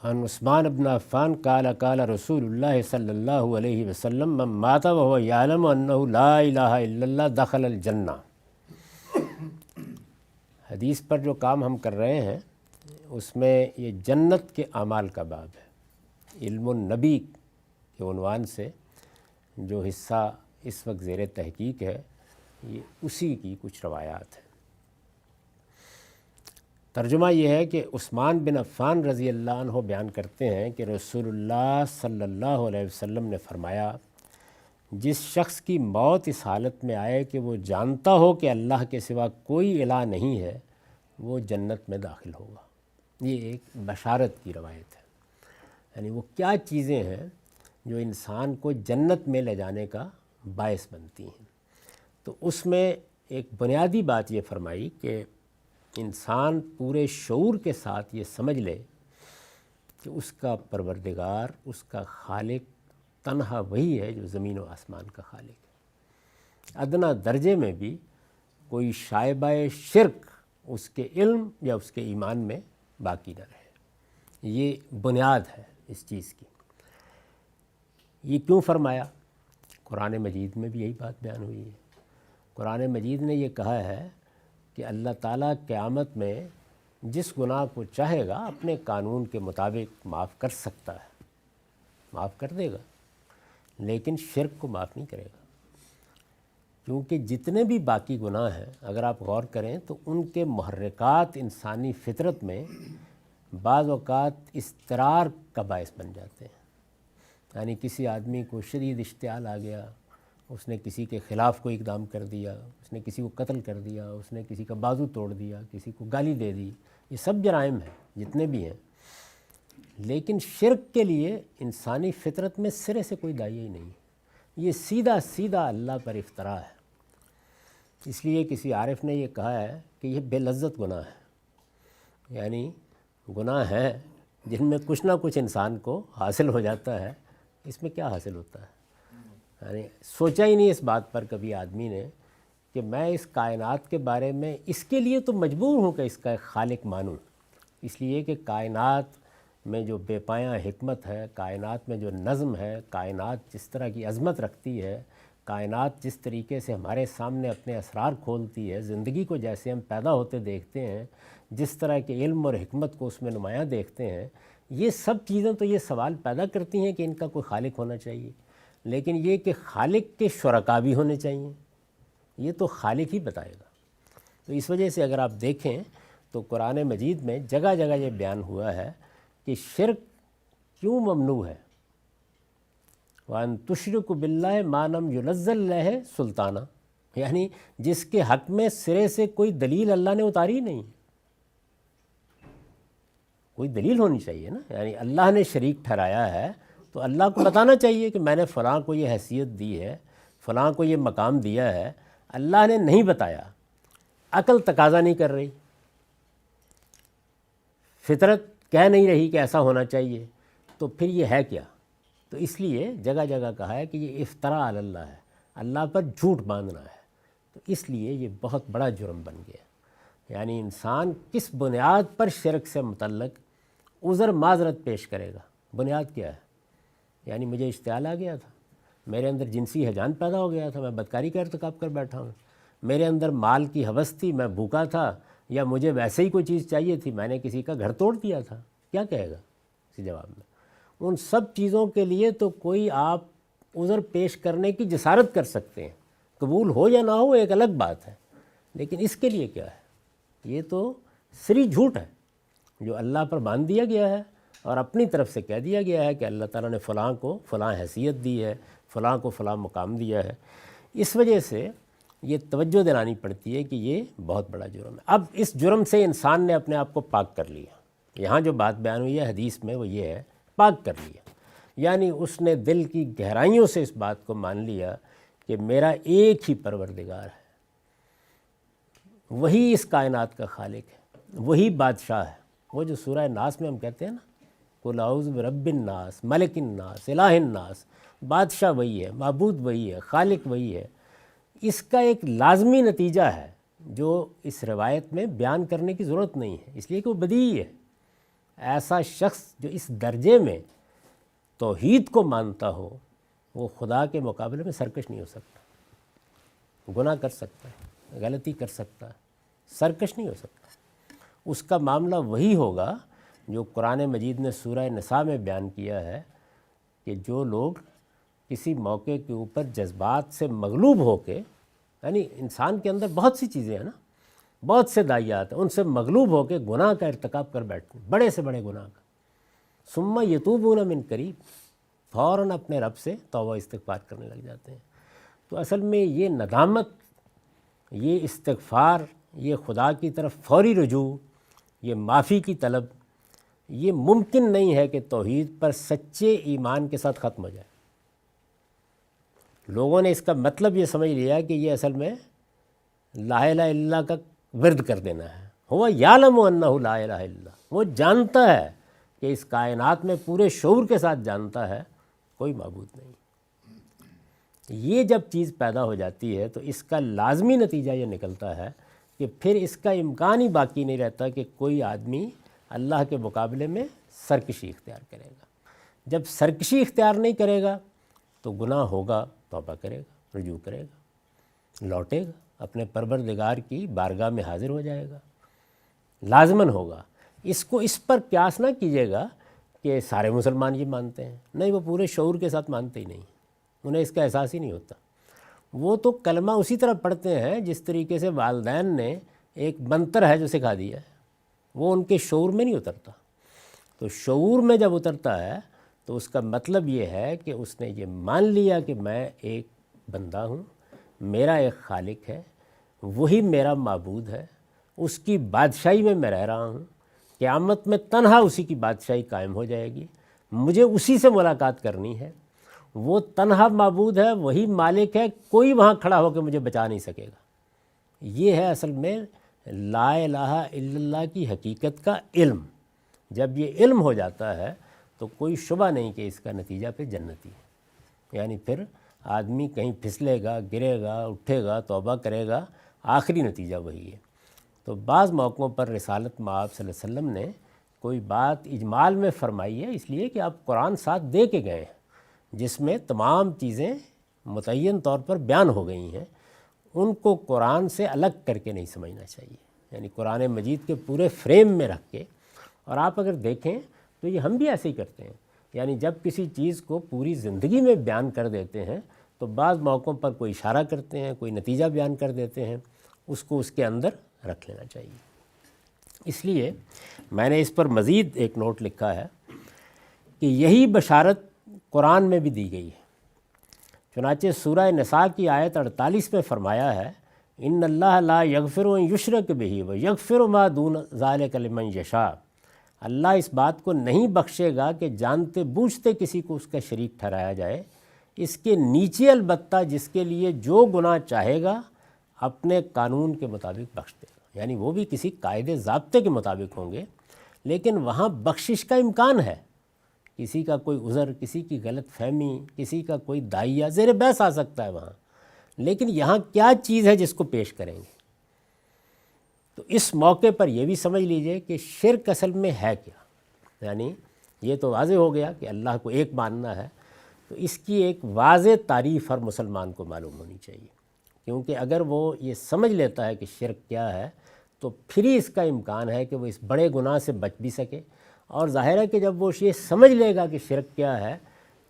عن عثمان بن عفان قال قال رسول اللہ صلی اللہ علیہ وسلم من مات وهو يعلم انه لا الہ الا اللہ دخل الجنہ۔ حدیث پر جو کام ہم کر رہے ہیں اس میں یہ جنت کے اعمال کا باب ہے۔ علم النبی کے عنوان سے جو حصہ اس وقت زیر تحقیق ہے یہ اسی کی کچھ روایات ہیں۔ ترجمہ یہ ہے کہ عثمان بن عفان رضی اللہ عنہ بیان کرتے ہیں کہ رسول اللہ صلی اللہ علیہ وسلم نے فرمایا، جس شخص کی موت اس حالت میں آئے کہ وہ جانتا ہو کہ اللہ کے سوا کوئی الہ نہیں ہے، وہ جنت میں داخل ہوگا۔ یہ ایک بشارت کی روایت ہے، یعنی وہ کیا چیزیں ہیں جو انسان کو جنت میں لے جانے کا باعث بنتی ہیں۔ تو اس میں ایک بنیادی بات یہ فرمائی کہ انسان پورے شعور کے ساتھ یہ سمجھ لے کہ اس کا پروردگار، اس کا خالق تنہا وہی ہے جو زمین و آسمان کا خالق ہے۔ ادنا درجے میں بھی کوئی شائبہ شرک اس کے علم یا اس کے ایمان میں باقی نہ رہے۔ یہ بنیاد ہے اس چیز کی۔ یہ کیوں فرمایا؟ قرآن مجید میں بھی یہی بات بیان ہوئی ہے۔ قرآن مجید نے یہ کہا ہے کہ اللہ تعالیٰ قیامت میں جس گناہ کو چاہے گا اپنے قانون کے مطابق معاف کر سکتا ہے، معاف کر دے گا، لیکن شرک کو معاف نہیں کرے گا، کیونکہ جتنے بھی باقی گناہ ہیں اگر آپ غور کریں تو ان کے محرکات انسانی فطرت میں بعض اوقات اضطرار کا باعث بن جاتے ہیں۔ یعنی کسی آدمی کو شدید اشتعال آ گیا، اس نے کسی کے خلاف کوئی اقدام کر دیا، اس نے کسی کو قتل کر دیا، اس نے کسی کا بازو توڑ دیا، کسی کو گالی دے دی، یہ سب جرائم ہیں جتنے بھی ہیں۔ لیکن شرک کے لیے انسانی فطرت میں سرے سے کوئی داعیہ ہی نہیں، یہ سیدھا سیدھا اللہ پر افطرا ہے۔ اس لیے کسی عارف نے یہ کہا ہے کہ یہ بے لذت گناہ ہے، یعنی گناہ ہیں جن میں کچھ نہ کچھ انسان کو حاصل ہو جاتا ہے، اس میں کیا حاصل ہوتا ہے؟ یعنی سوچا ہی نہیں اس بات پر کبھی آدمی نے کہ میں اس کائنات کے بارے میں اس کے لیے تو مجبور ہوں کہ اس کا ایک خالق مانوں، اس لیے کہ کائنات میں جو بے پایاں حکمت ہے، کائنات میں جو نظم ہے، کائنات جس طرح کی عظمت رکھتی ہے، کائنات جس طریقے سے ہمارے سامنے اپنے اسرار کھولتی ہے، زندگی کو جیسے ہم پیدا ہوتے دیکھتے ہیں، جس طرح کے علم اور حکمت کو اس میں نمایاں دیکھتے ہیں، یہ سب چیزیں تو یہ سوال پیدا کرتی ہیں کہ ان کا کوئی خالق ہونا چاہیے، لیکن یہ کہ خالق کے شرکا بھی ہونے چاہیے، یہ تو خالق ہی بتائے گا۔ تو اس وجہ سے اگر آپ دیکھیں تو قرآن مجید میں جگہ جگہ یہ بیان ہوا ہے کہ شرک کیوں ممنوع ہے۔ وَأَن تُشْرِكُ بِاللَّهِ مَا لَمْ يُنَزِّلْ لَهُ سُلْطَانًا، یعنی جس کے حق میں سرے سے کوئی دلیل اللہ نے اتاری نہیں، کوئی دلیل ہونی چاہیے نا، یعنی اللہ نے شریک ٹھہرایا ہے تو اللہ کو بتانا چاہیے کہ میں نے فلاں کو یہ حیثیت دی ہے، فلاں کو یہ مقام دیا ہے، اللہ نے نہیں بتایا، عقل تقاضا نہیں کر رہی، فطرت کہہ نہیں رہی کہ ایسا ہونا چاہیے، تو پھر یہ ہے کیا؟ تو اس لیے جگہ جگہ کہا ہے کہ یہ افتراء علی اللہ ہے، اللہ پر جھوٹ باندھنا ہے، تو اس لیے یہ بہت بڑا جرم بن گیا۔ یعنی انسان کس بنیاد پر شرک سے متعلق عذر معذرت پیش کرے گا؟ بنیاد کیا ہے؟ یعنی مجھے اشتعال آ گیا تھا، میرے اندر جنسی ہیجان پیدا ہو گیا تھا، میں بدکاری کا ارتکاب کر بیٹھا ہوں، میرے اندر مال کی ہوس تھی، میں بھوکا تھا، یا مجھے ویسے ہی کوئی چیز چاہیے تھی، میں نے کسی کا گھر توڑ دیا تھا، کیا کہے گا اسی جواب میں؟ ان سب چیزوں کے لیے تو کوئی آپ عذر پیش کرنے کی جسارت کر سکتے ہیں، قبول ہو یا نہ ہو ایک الگ بات ہے، لیکن اس کے لیے کیا ہے؟ یہ تو سری جھوٹ ہے جو اللہ پر باندھ دیا گیا ہے اور اپنی طرف سے کہہ دیا گیا ہے کہ اللہ تعالیٰ نے فلاں کو فلاں حیثیت دی ہے، فلاں کو فلاں مقام دیا ہے۔ اس وجہ سے یہ توجہ دلانی پڑتی ہے کہ یہ بہت بڑا جرم ہے۔ اب اس جرم سے انسان نے اپنے آپ کو پاک کر لیا، یہاں جو بات بیان ہوئی ہے حدیث میں وہ یہ ہے، پاک کر لیا، یعنی اس نے دل کی گہرائیوں سے اس بات کو مان لیا کہ میرا ایک ہی پروردگار ہے، وہی اس کائنات کا خالق ہے، وہی بادشاہ ہے۔ وہ جو سورہ ناس میں ہم کہتے ہیں نا، قُلْ اعوذ برب الناس ملک الناس الہ الناس، بادشاہ وہی ہے، معبود وہی ہے، خالق وہی ہے، اس کا ایک لازمی نتیجہ ہے جو اس روایت میں بیان کرنے کی ضرورت نہیں ہے، اس لیے کہ وہ بدیہی ہے۔ ایسا شخص جو اس درجے میں توحید کو مانتا ہو وہ خدا کے مقابلے میں سرکش نہیں ہو سکتا، گناہ کر سکتا ہے، غلطی کر سکتا ہے، سرکش نہیں ہو سکتا۔ اس کا معاملہ وہی ہوگا جو قرآن مجید نے سورہ نساء میں بیان کیا ہے کہ جو لوگ کسی موقع کے اوپر جذبات سے مغلوب ہو کے، یعنی انسان کے اندر بہت سی چیزیں ہیں نا، بہت سے داعیات ہیں، ان سے مغلوب ہو کے گناہ کا ارتکاب کر بیٹھتے ہیں، بڑے سے بڑے گناہ کا، ثم یتوبون من قریب، فوراً اپنے رب سے توبہ استغفار کرنے لگ جاتے ہیں۔ تو اصل میں یہ ندامت، یہ استغفار، یہ خدا کی طرف فوری رجوع، یہ معافی کی طلب، یہ ممکن نہیں ہے کہ توحید پر سچے ایمان کے ساتھ ختم ہو جائے۔ لوگوں نے اس کا مطلب یہ سمجھ لیا کہ یہ اصل میں لا الہ الا اللہ کا ورد کر دینا ہے۔ ہوا یعلم انہ لا الہ الا اللہ، وہ جانتا ہے کہ اس کائنات میں پورے شعور کے ساتھ جانتا ہے کوئی معبود نہیں۔ یہ جب چیز پیدا ہو جاتی ہے تو اس کا لازمی نتیجہ یہ نکلتا ہے کہ پھر اس کا امکان ہی باقی نہیں رہتا کہ کوئی آدمی اللہ کے مقابلے میں سرکشی اختیار کرے گا۔ جب سرکشی اختیار نہیں کرے گا تو گناہ ہوگا، توبہ کرے گا، رجوع کرے گا، لوٹے گا، اپنے پروردگار کی بارگاہ میں حاضر ہو جائے گا، لازماً ہوگا۔ اس کو اس پر قیاس نہ کیجیے گا کہ سارے مسلمان یہ مانتے ہیں، نہیں، وہ پورے شعور کے ساتھ مانتے ہی نہیں، انہیں اس کا احساس ہی نہیں ہوتا۔ وہ تو کلمہ اسی طرح پڑھتے ہیں جس طریقے سے والدین نے ایک منتر ہے جو سکھا دیا ہے، وہ ان کے شعور میں نہیں اترتا۔ تو شعور میں جب اترتا ہے تو اس کا مطلب یہ ہے کہ اس نے یہ مان لیا کہ میں ایک بندہ ہوں، میرا ایک خالق ہے، وہی میرا معبود ہے، اس کی بادشاہی میں میں رہ رہا ہوں، قیامت میں تنہا اسی کی بادشاہی قائم ہو جائے گی، مجھے اسی سے ملاقات کرنی ہے، وہ تنہا معبود ہے، وہی مالک ہے، کوئی وہاں کھڑا ہو کے مجھے بچا نہیں سکے گا۔ یہ ہے اصل میں لا الہ الا اللہ کی حقیقت کا علم۔ جب یہ علم ہو جاتا ہے تو کوئی شبہ نہیں کہ اس کا نتیجہ پہ جنتی ہے، یعنی پھر آدمی کہیں پھسلے گا، گرے گا، اٹھے گا، توبہ کرے گا، آخری نتیجہ وہی ہے۔ تو بعض موقعوں پر رسالت مآب صلی اللہ علیہ وسلم نے کوئی بات اجمال میں فرمائی ہے، اس لیے کہ آپ قرآن ساتھ دے کے گئے ہیں جس میں تمام چیزیں متعین طور پر بیان ہو گئی ہیں، ان کو قرآن سے الگ کر کے نہیں سمجھنا چاہیے، یعنی قرآن مجید کے پورے فریم میں رکھ کے۔ اور آپ اگر دیکھیں تو یہ ہم بھی ایسے ہی کرتے ہیں، یعنی جب کسی چیز کو پوری زندگی میں بیان کر دیتے ہیں تو بعض موقعوں پر کوئی اشارہ کرتے ہیں، کوئی نتیجہ بیان کر دیتے ہیں، اس کو اس کے اندر رکھ لینا چاہیے۔ اس لیے میں نے اس پر مزید ایک نوٹ لکھا ہے کہ یہی بشارت قرآن میں بھی دی گئی ہے۔ چنانچہ سورہ نساء کی آیت 48 میں فرمایا ہے، ان اللہ لا یغفر ان یشرک بہ ویغفر ما دون ذلک لمن یشاء، اللہ اس بات کو نہیں بخشے گا کہ جانتے بوجھتے کسی کو اس کا شریک ٹھہرایا جائے، اس کے نیچے البتہ جس کے لیے جو گناہ چاہے گا اپنے قانون کے مطابق بخش دے گا، یعنی وہ بھی کسی قاعدے ضابطے کے مطابق ہوں گے، لیکن وہاں بخشش کا امکان ہے۔ کسی کا کوئی عذر، کسی کی غلط فہمی، کسی کا کوئی داعیہ زیر بحث آ سکتا ہے وہاں، لیکن یہاں کیا چیز ہے جس کو پیش کریں گے؟ تو اس موقع پر یہ بھی سمجھ لیجئے کہ شرک اصل میں ہے کیا، یعنی یہ تو واضح ہو گیا کہ اللہ کو ایک ماننا ہے، تو اس کی ایک واضح تعریف ہر مسلمان کو معلوم ہونی چاہیے، کیونکہ اگر وہ یہ سمجھ لیتا ہے کہ شرک کیا ہے تو پھر ہی اس کا امکان ہے کہ وہ اس بڑے گناہ سے بچ بھی سکے۔ اور ظاہر ہے کہ جب وہ یہ سمجھ لے گا کہ شرک کیا ہے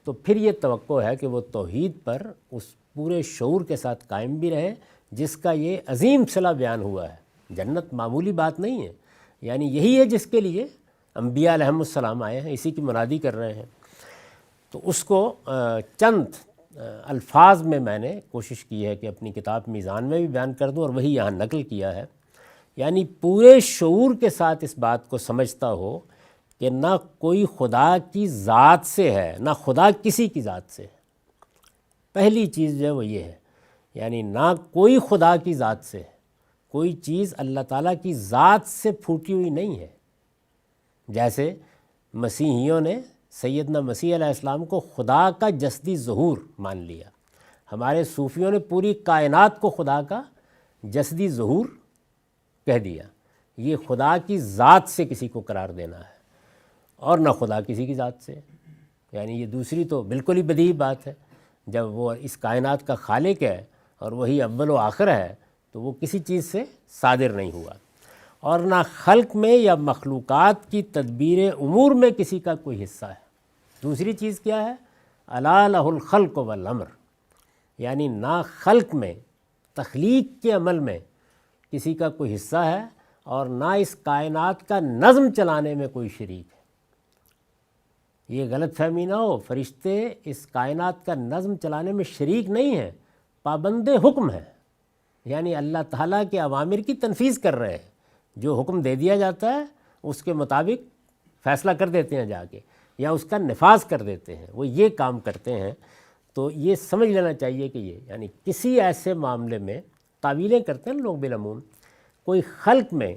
تو پھر یہ توقع ہے کہ وہ توحید پر اس پورے شعور کے ساتھ قائم بھی رہے جس کا یہ عظیم صلہ بیان ہوا ہے۔ جنت معمولی بات نہیں ہے، یعنی یہی ہے جس کے لیے انبیاء علیہم السلام آئے ہیں، اسی کی منادی کر رہے ہیں۔ تو اس کو چند الفاظ میں نے کوشش کی ہے کہ اپنی کتاب میزان میں بھی بیان کر دوں، اور وہی یہاں نقل کیا ہے، یعنی پورے شعور کے ساتھ اس بات کو سمجھتا ہو کہ نہ کوئی خدا کی ذات سے ہے، نہ خدا کسی کی ذات سے ہے۔ پہلی چیز جو ہے وہ یہ ہے، یعنی نہ کوئی خدا کی ذات سے ہے، کوئی چیز اللہ تعالیٰ کی ذات سے پھوٹی ہوئی نہیں ہے۔ جیسے مسیحیوں نے سیدنا مسیح علیہ السلام کو خدا کا جسدی ظہور مان لیا، ہمارے صوفیوں نے پوری کائنات کو خدا کا جسدی ظہور کہہ دیا۔ یہ خدا کی ذات سے کسی کو قرار دینا ہے۔ اور نہ خدا کسی کی ذات سے. یعنی یہ دوسری تو بالکل ہی بدیہی بات ہے. جب وہ اس کائنات کا خالق ہے اور وہی اول و آخر ہے تو وہ کسی چیز سے صادر نہیں ہوا، اور نہ خلق میں یا مخلوقات کی تدبیر امور میں کسی کا کوئی حصہ ہے. دوسری چیز کیا ہے؟ الا لہ الخلق والامر، یعنی نہ خلق میں، تخلیق کے عمل میں کسی کا کوئی حصہ ہے اور نہ اس کائنات کا نظم چلانے میں کوئی شریک ہے. یہ غلط فہمی نہ ہو، فرشتے اس کائنات کا نظم چلانے میں شریک نہیں ہیں، پابند حکم ہیں. یعنی اللہ تعالیٰ کے اوامر کی تنفیذ کر رہے ہیں. جو حکم دے دیا جاتا ہے اس کے مطابق فیصلہ کر دیتے ہیں جا کے، یا اس کا نفاذ کر دیتے ہیں، وہ یہ کام کرتے ہیں. تو یہ سمجھ لینا چاہیے کہ یہ یعنی کسی ایسے معاملے میں تعویلیں کرتے ہیں لوگ بالعموم، کوئی خلق میں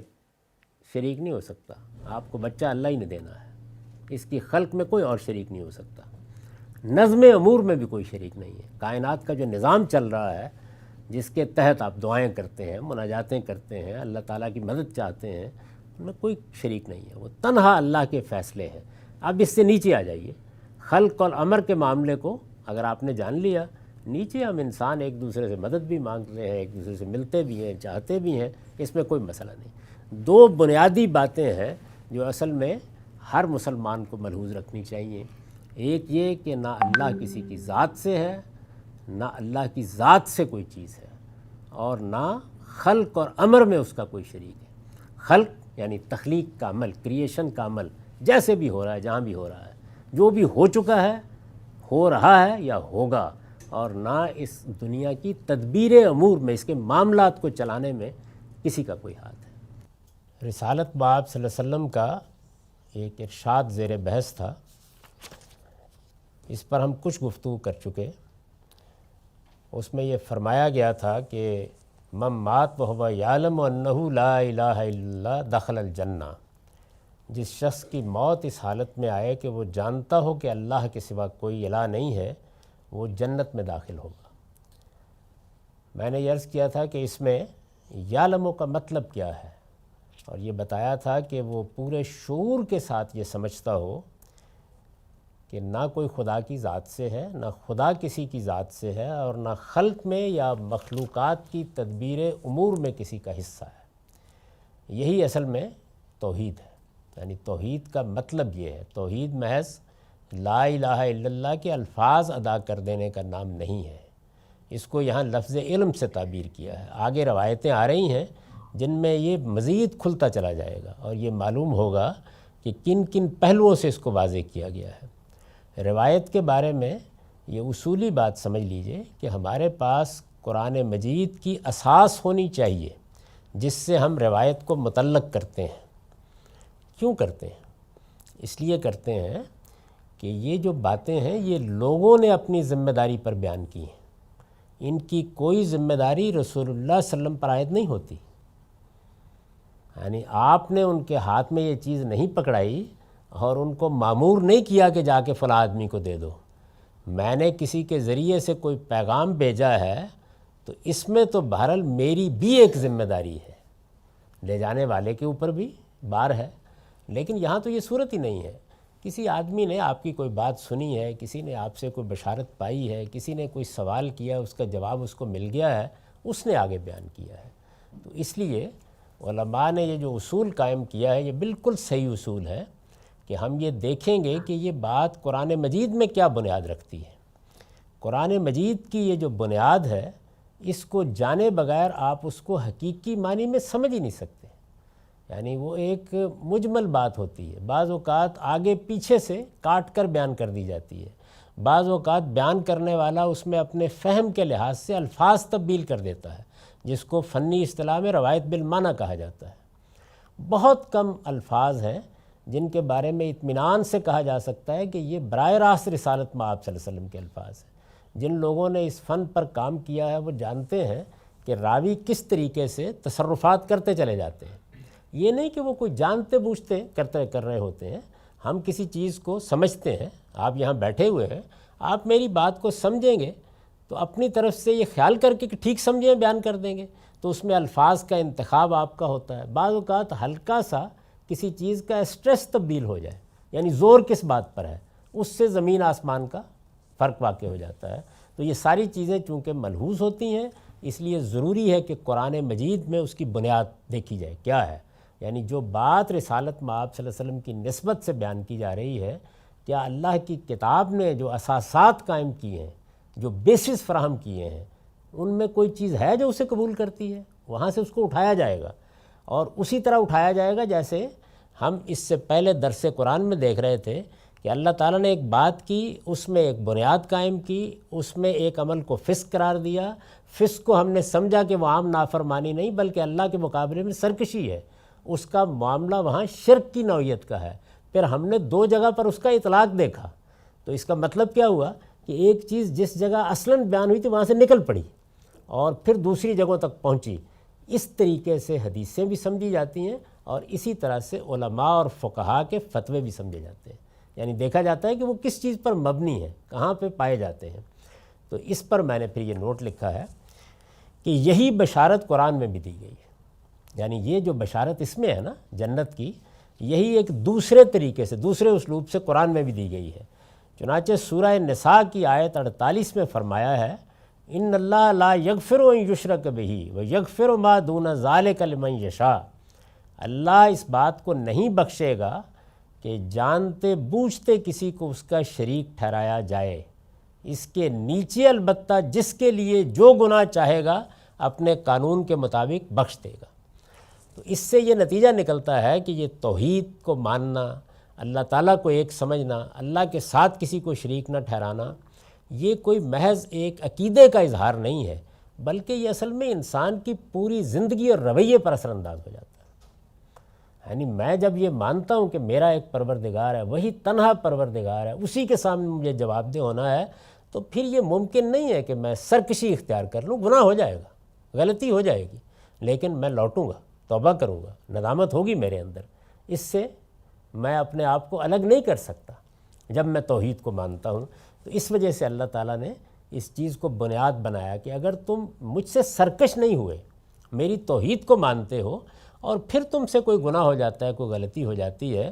شریک نہیں ہو سکتا. آپ کو بچہ اللہ ہی نے دینا ہے، اس کی خلق میں کوئی اور شریک نہیں ہو سکتا. نظم امور میں بھی کوئی شریک نہیں ہے. کائنات کا جو نظام چل رہا ہے جس کے تحت آپ دعائیں کرتے ہیں، مناجاتیں کرتے ہیں، اللہ تعالیٰ کی مدد چاہتے ہیں، ان میں کوئی شریک نہیں ہے. وہ تنہا اللہ کے فیصلے ہیں. اب اس سے نیچے آ جائیے. خلق اور امر کے معاملے کو اگر آپ نے جان لیا، نیچے ہم انسان ایک دوسرے سے مدد بھی مانگتے ہیں، ایک دوسرے سے ملتے بھی ہیں، چاہتے بھی ہیں، اس میں کوئی مسئلہ نہیں. دو بنیادی باتیں ہیں جو اصل میں ہر مسلمان کو ملحوظ رکھنی چاہیے. ایک یہ کہ نہ اللہ کسی کی ذات سے ہے، نہ اللہ کی ذات سے کوئی چیز ہے، اور نہ خلق اور امر میں اس کا کوئی شریک ہے. خلق یعنی تخلیق کا عمل، کریشن کا عمل، جیسے بھی ہو رہا ہے، جہاں بھی ہو رہا ہے، جو بھی ہو چکا ہے، ہو رہا ہے یا ہوگا، اور نہ اس دنیا کی تدبیر امور میں، اس کے معاملات کو چلانے میں کسی کا کوئی ہاتھ ہے. رسالت باب صلی اللہ علیہ وسلم کا ایک ارشاد زیر بحث تھا، اس پر ہم کچھ گفتگو کر چکے. اس میں یہ فرمایا گیا تھا کہ من مات وہو یعلم انہ لا الہ الا اللہ دخل الجنہ، جس شخص کی موت اس حالت میں آئے کہ وہ جانتا ہو کہ اللہ کے سوا کوئی الہ نہیں ہے، وہ جنت میں داخل ہوگا. میں نے یہ عرض کیا تھا کہ اس میں یعلم کا مطلب کیا ہے، اور یہ بتایا تھا کہ وہ پورے شعور کے ساتھ یہ سمجھتا ہو کہ نہ کوئی خدا کی ذات سے ہے، نہ خدا کسی کی ذات سے ہے، اور نہ خلق میں یا مخلوقات کی تدبیر امور میں کسی کا حصہ ہے. یہی اصل میں توحید ہے. یعنی توحید کا مطلب یہ ہے، توحید محض لا الہ الا اللہ کے الفاظ ادا کر دینے کا نام نہیں ہے. اس کو یہاں لفظ علم سے تعبیر کیا ہے. آگے روایتیں آ رہی ہیں جن میں یہ مزید کھلتا چلا جائے گا، اور یہ معلوم ہوگا کہ کن کن پہلوؤں سے اس کو واضح کیا گیا ہے. روایت کے بارے میں یہ اصولی بات سمجھ لیجئے کہ ہمارے پاس قرآن مجید کی اساس ہونی چاہیے جس سے ہم روایت کو متعلق کرتے ہیں. کیوں کرتے ہیں؟ اس لیے کرتے ہیں کہ یہ جو باتیں ہیں یہ لوگوں نے اپنی ذمہ داری پر بیان کی ہیں. ان کی کوئی ذمہ داری رسول اللہ صلی اللہ علیہ وسلم پر عائد نہیں ہوتی. یعنی آپ نے ان کے ہاتھ میں یہ چیز نہیں پکڑائی اور ان کو مامور نہیں کیا کہ جا کے فلاں آدمی کو دے دو. میں نے کسی کے ذریعے سے کوئی پیغام بھیجا ہے تو اس میں تو بہرحال میری بھی ایک ذمہ داری ہے، لے جانے والے کے اوپر بھی بار ہے. لیکن یہاں تو یہ صورت ہی نہیں ہے. کسی آدمی نے آپ کی کوئی بات سنی ہے، کسی نے آپ سے کوئی بشارت پائی ہے، کسی نے کوئی سوال کیا، اس کا جواب اس کو مل گیا ہے، اس نے آگے بیان کیا ہے. تو اس لیے علماء نے یہ جو اصول قائم کیا ہے یہ بالکل صحیح اصول ہے کہ ہم یہ دیکھیں گے کہ یہ بات قرآن مجید میں کیا بنیاد رکھتی ہے. قرآن مجید کی یہ جو بنیاد ہے اس کو جانے بغیر آپ اس کو حقیقی معنی میں سمجھ ہی نہیں سکتے. یعنی وہ ایک مجمل بات ہوتی ہے، بعض اوقات آگے پیچھے سے کاٹ کر بیان کر دی جاتی ہے، بعض اوقات بیان کرنے والا اس میں اپنے فہم کے لحاظ سے الفاظ تبدیل کر دیتا ہے جس کو فنی اصطلاح میں روایت بالمعنی کہا جاتا ہے. بہت کم الفاظ ہیں جن کے بارے میں اطمینان سے کہا جا سکتا ہے کہ یہ براہ راست رسالت مآب صلی اللہ علیہ وسلم کے الفاظ ہیں. جن لوگوں نے اس فن پر کام کیا ہے وہ جانتے ہیں کہ راوی کس طریقے سے تصرفات کرتے چلے جاتے ہیں. یہ نہیں کہ وہ کوئی جانتے بوجھتے کر رہے ہوتے ہیں. ہم کسی چیز کو سمجھتے ہیں، آپ یہاں بیٹھے ہوئے ہیں، آپ میری بات کو سمجھیں گے تو اپنی طرف سے یہ خیال کر کے کہ ٹھیک سمجھیں بیان کر دیں گے، تو اس میں الفاظ کا انتخاب آپ کا ہوتا ہے. بعض اوقات ہلکا سا کسی چیز کا اسٹریس تبدیل ہو جائے یعنی زور کس بات پر ہے، اس سے زمین آسمان کا فرق واقع ہو جاتا ہے۔ تو یہ ساری چیزیں چونکہ ملحوظ ہوتی ہیں، اس لیے ضروری ہے کہ قرآن مجید میں اس کی بنیاد دیکھی جائے کیا ہے، یعنی جو بات رسالت مآب صلی اللہ علیہ وسلم کی نسبت سے بیان کی جا رہی ہے، کیا اللہ کی کتاب نے جو اساسات قائم کیے ہیں، جو بیسس فراہم کیے ہیں، ان میں کوئی چیز ہے جو اسے قبول کرتی ہے، وہاں سے اس کو اٹھایا جائے گا، اور اسی طرح اٹھایا جائے گا جیسے ہم اس سے پہلے درس قرآن میں دیکھ رہے تھے کہ اللہ تعالیٰ نے ایک بات کی، اس میں ایک بنیاد قائم کی، اس میں ایک عمل کو فسق قرار دیا، فسق کو ہم نے سمجھا کہ وہ عام نافرمانی نہیں بلکہ اللہ کے مقابلے میں سرکشی ہے، اس کا معاملہ وہاں شرک کی نوعیت کا ہے۔ پھر ہم نے 2 جگہ پر اس کا اطلاق دیکھا، تو اس کا مطلب کیا ہوا کہ ایک چیز جس جگہ اصلاً بیان ہوئی تھی وہاں سے نکل پڑی اور پھر دوسری جگہوں تک پہنچی۔ اس طریقے سے حدیثیں بھی سمجھی جاتی ہیں اور اسی طرح سے علماء اور فقہاء کے فتوے بھی سمجھے جاتے ہیں، یعنی دیکھا جاتا ہے کہ وہ کس چیز پر مبنی ہے، کہاں پہ پائے جاتے ہیں۔ تو اس پر میں نے پھر یہ نوٹ لکھا ہے کہ یہی بشارت قرآن میں بھی دی گئی ہے، یعنی یہ جو بشارت اس میں ہے نا جنت کی، یہی ایک دوسرے طریقے سے، دوسرے اسلوب سے قرآن میں بھی دی گئی ہے۔ چنانچہ سورہ نساء کی آیت 48 میں فرمایا ہے، ان اللہ لا یغفر ان یشرک بہ ویغفر ما دون ذلک لمن یشاء، اللہ اس بات کو نہیں بخشے گا کہ جانتے بوجھتے کسی کو اس کا شریک ٹھہرایا جائے، اس کے نیچے البتہ جس کے لیے جو گناہ چاہے گا اپنے قانون کے مطابق بخش دے گا۔ تو اس سے یہ نتیجہ نکلتا ہے کہ یہ توحید کو ماننا، اللہ تعالیٰ کو ایک سمجھنا، اللہ کے ساتھ کسی کو شریک نہ ٹھہرانا، یہ کوئی محض ایک عقیدے کا اظہار نہیں ہے بلکہ یہ اصل میں انسان کی پوری زندگی اور رویے پر اثر انداز ہو جاتا ہے۔ یعنی میں جب یہ مانتا ہوں کہ میرا ایک پروردگار ہے، وہی تنہا پروردگار ہے، اسی کے سامنے مجھے جواب دہ ہونا ہے، تو پھر یہ ممکن نہیں ہے کہ میں سرکشی اختیار کر لوں، گناہ ہو جائے گا، غلطی ہو جائے گی، لیکن میں لوٹوں گا، توبہ کروں گا، ندامت ہوگی میرے اندر۔ اس سے میں اپنے آپ کو الگ نہیں کر سکتا جب میں توحید کو مانتا ہوں۔ تو اس وجہ سے اللہ تعالیٰ نے اس چیز کو بنیاد بنایا کہ اگر تم مجھ سے سرکش نہیں ہوئے، میری توحید کو مانتے ہو، اور پھر تم سے کوئی گناہ ہو جاتا ہے، کوئی غلطی ہو جاتی ہے،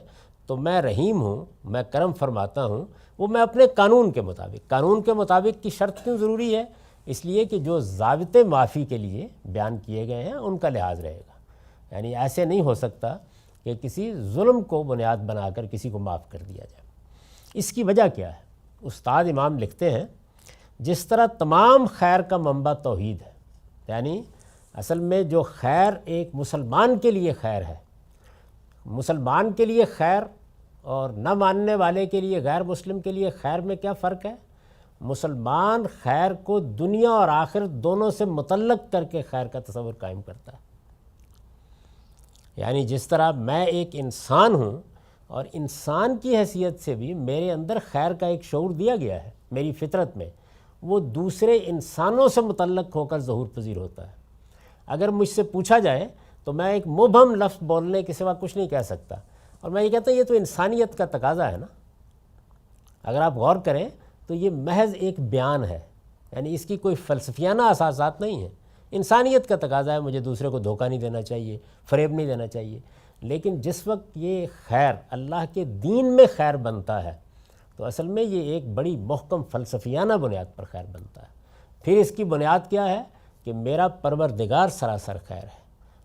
تو میں رحیم ہوں، میں کرم فرماتا ہوں، وہ میں اپنے قانون کے مطابق کی شرط کیوں ضروری ہے؟ اس لیے کہ جو ضابطے معافی کے لیے بیان کیے گئے ہیں ان کا لحاظ رہے گا، یعنی ایسے نہیں ہو سکتا کہ کسی ظلم کو بنیاد بنا کر کسی کو معاف کر دیا جائے۔ اس کی وجہ کیا ہے؟ استاد امام لکھتے ہیں، جس طرح تمام خیر کا منبع توحید ہے، یعنی اصل میں جو خیر ایک مسلمان کے لیے خیر ہے، مسلمان کے لیے خیر اور نہ ماننے والے کے لیے، غیر مسلم کے لیے خیر میں کیا فرق ہے؟ مسلمان خیر کو دنیا اور آخرت دونوں سے متعلق کر کے خیر کا تصور قائم کرتا ہے، یعنی جس طرح میں ایک انسان ہوں اور انسان کی حیثیت سے بھی میرے اندر خیر کا ایک شعور دیا گیا ہے، میری فطرت میں وہ دوسرے انسانوں سے متعلق ہو کر ظہور پذیر ہوتا ہے۔ اگر مجھ سے پوچھا جائے تو میں ایک مبہم لفظ بولنے کے سوا کچھ نہیں کہہ سکتا، اور میں یہ کہتا ہوں یہ تو انسانیت کا تقاضا ہے نا۔ اگر آپ غور کریں تو یہ محض ایک بیان ہے، یعنی اس کی کوئی فلسفیانہ اساسات نہیں ہیں، انسانیت کا تقاضا ہے، مجھے دوسرے کو دھوکہ نہیں دینا چاہیے، فریب نہیں دینا چاہیے۔ لیکن جس وقت یہ خیر اللہ کے دین میں خیر بنتا ہے تو اصل میں یہ ایک بڑی محکم فلسفیانہ بنیاد پر خیر بنتا ہے۔ پھر اس کی بنیاد کیا ہے کہ میرا پروردگار سراسر خیر ہے،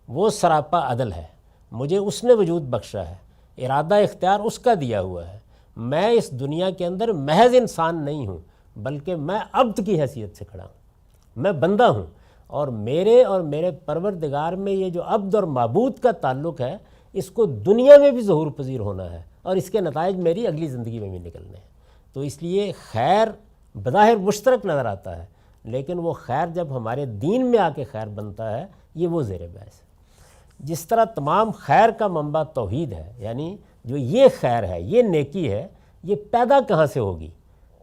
وہ سراپا عدل ہے، مجھے اس نے وجود بخشا ہے، ارادہ اختیار اس کا دیا ہوا ہے، میں اس دنیا کے اندر محض انسان نہیں ہوں بلکہ میں عبد کی حیثیت سے کھڑا ہوں، میں بندہ ہوں، اور میرے پروردگار میں یہ جو عبد اور معبود کا تعلق ہے اس کو دنیا میں بھی ظہور پذیر ہونا ہے اور اس کے نتائج میری اگلی زندگی میں بھی نکلنے ہیں۔ تو اس لیے خیر بظاہر مشترک نظر آتا ہے، لیکن وہ خیر جب ہمارے دین میں آ کے خیر بنتا ہے، یہ وہ زیر بحث ہے۔ جس طرح تمام خیر کا منبع توحید ہے، یعنی جو یہ خیر ہے، یہ نیکی ہے، یہ پیدا کہاں سے ہوگی؟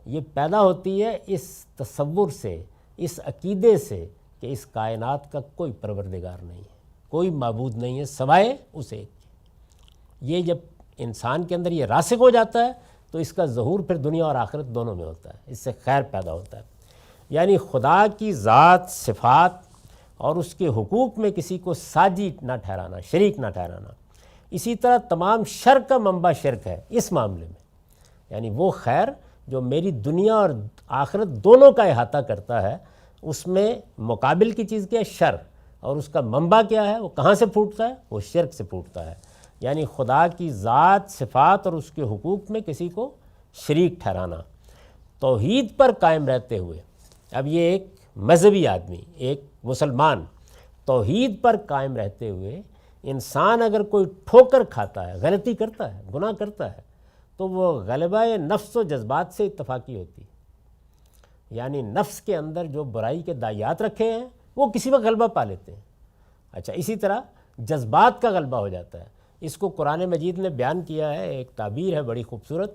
یہ پیدا ہوتی ہے اس تصور سے، اس عقیدے سے کہ اس کائنات کا کوئی پروردگار نہیں ہے، کوئی معبود نہیں ہے سوائے اس ایک کے۔ یہ جب انسان کے اندر یہ راسخ ہو جاتا ہے تو اس کا ظہور پھر دنیا اور آخرت دونوں میں ہوتا ہے، اس سے خیر پیدا ہوتا ہے۔ یعنی خدا کی ذات، صفات اور اس کے حقوق میں کسی کو ساجی نہ ٹھہرانا، شریک نہ ٹھہرانا، اسی طرح تمام شر کا منبع شرک ہے اس معاملے میں، یعنی وہ خیر جو میری دنیا اور آخرت دونوں کا احاطہ کرتا ہے، اس میں مقابل کی چیز کیا ہے؟ شر، اور اس کا منبع کیا ہے؟ وہ کہاں سے پھوٹتا ہے؟ وہ شرک سے پھوٹتا ہے، یعنی خدا کی ذات، صفات اور اس کے حقوق میں کسی کو شریک ٹھہرانا۔ توحید پر قائم رہتے ہوئے، اب یہ ایک مذہبی آدمی، ایک مسلمان، توحید پر قائم رہتے ہوئے انسان اگر کوئی ٹھوکر کھاتا ہے، غلطی کرتا ہے، گناہ کرتا ہے، تو وہ غلبہ نفس و جذبات سے اتفاقی ہوتی ہے، یعنی نفس کے اندر جو برائی کے دائیات رکھے ہیں وہ کسی وقت غلبہ پا لیتے ہیں۔ اچھا، اسی طرح جذبات کا غلبہ ہو جاتا ہے۔ اس کو قرآن مجید نے بیان کیا ہے، ایک تعبیر ہے بڑی خوبصورت،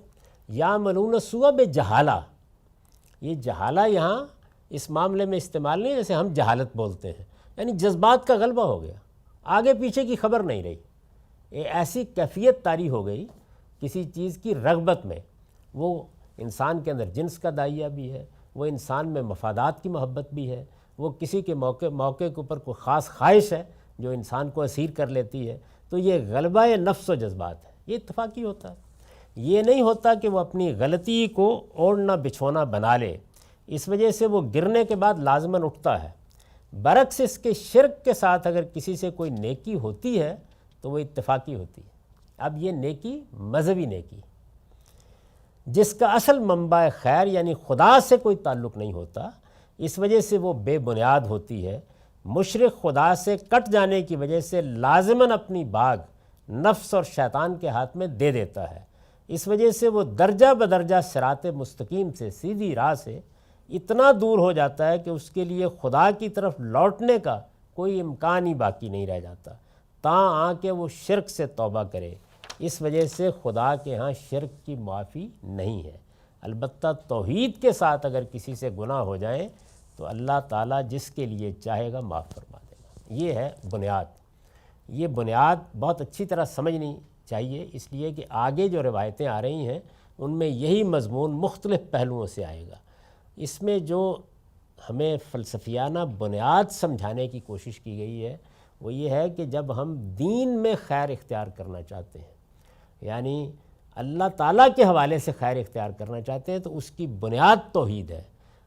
یعملون سوء بجہالہ۔ یہ جہالہ یہاں اس معاملے میں استعمال نہیں جیسے ہم جہالت بولتے ہیں، یعنی جذبات کا غلبہ ہو گیا، آگے پیچھے کی خبر نہیں رہی، یہ ایسی کیفیت طاری ہو گئی کسی چیز کی رغبت میں، وہ انسان کے اندر جنس کا داعیہ بھی ہے، وہ انسان میں مفادات کی محبت بھی ہے، وہ کسی کے موقع کے اوپر کوئی خاص خواہش ہے جو انسان کو اسیر کر لیتی ہے، تو یہ غلبہ نفس و جذبات ہے، یہ اتفاقی ہوتا ہے۔ یہ نہیں ہوتا کہ وہ اپنی غلطی کو اوڑھنا بچھونا بنا لے، اس وجہ سے وہ گرنے کے بعد لازماً اٹھتا ہے۔ برعکس اس کے شرک کے ساتھ اگر کسی سے کوئی نیکی ہوتی ہے تو وہ اتفاقی ہوتی ہے۔ اب یہ نیکی مذہبی نیکی جس کا اصل منبع خیر یعنی خدا سے کوئی تعلق نہیں ہوتا، اس وجہ سے وہ بے بنیاد ہوتی ہے۔ مشرک خدا سے کٹ جانے کی وجہ سے لازماً اپنی باغ نفس اور شیطان کے ہاتھ میں دے دیتا ہے، اس وجہ سے وہ درجہ بدرجہ صراط مستقیم سے، سیدھی راہ سے اتنا دور ہو جاتا ہے کہ اس کے لیے خدا کی طرف لوٹنے کا کوئی امکان ہی باقی نہیں رہ جاتا، تاں آ کے وہ شرک سے توبہ کرے۔ اس وجہ سے خدا کے ہاں شرک کی معافی نہیں ہے۔ البتہ توحید کے ساتھ اگر کسی سے گناہ ہو جائیں تو اللہ تعالیٰ جس کے لیے چاہے گا معاف فرما دے گا۔ یہ ہے بنیاد۔ یہ بنیاد بہت اچھی طرح سمجھنی چاہیے، اس لیے کہ آگے جو روایتیں آ رہی ہیں ان میں یہی مضمون مختلف پہلوؤں سے آئے گا۔ اس میں جو ہمیں فلسفیانہ بنیاد سمجھانے کی کوشش کی گئی ہے وہ یہ ہے کہ جب ہم دین میں خیر اختیار کرنا چاہتے ہیں، یعنی اللہ تعالیٰ کے حوالے سے خیر اختیار کرنا چاہتے ہیں، تو اس کی بنیاد توحید ہے،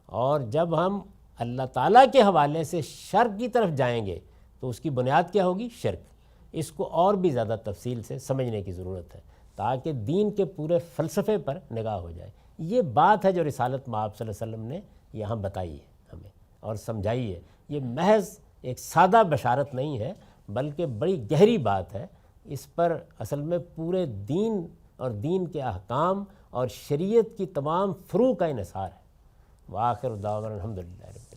اور جب ہم اللہ تعالیٰ کے حوالے سے شر کی طرف جائیں گے تو اس کی بنیاد کیا ہوگی؟ شرک۔ اس کو اور بھی زیادہ تفصیل سے سمجھنے کی ضرورت ہے تاکہ دین کے پورے فلسفے پر نگاہ ہو جائے۔ یہ بات ہے جو رسالت مآب صلی اللہ علیہ وسلم نے یہاں بتائی ہے ہمیں اور سمجھائی ہے۔ یہ محض ایک سادہ بشارت نہیں ہے بلکہ بڑی گہری بات ہے، اس پر اصل میں پورے دین اور دین کے احکام اور شریعت کی تمام فروع کا انحصار ہے۔ وآخر دعوانا الحمدللہ۔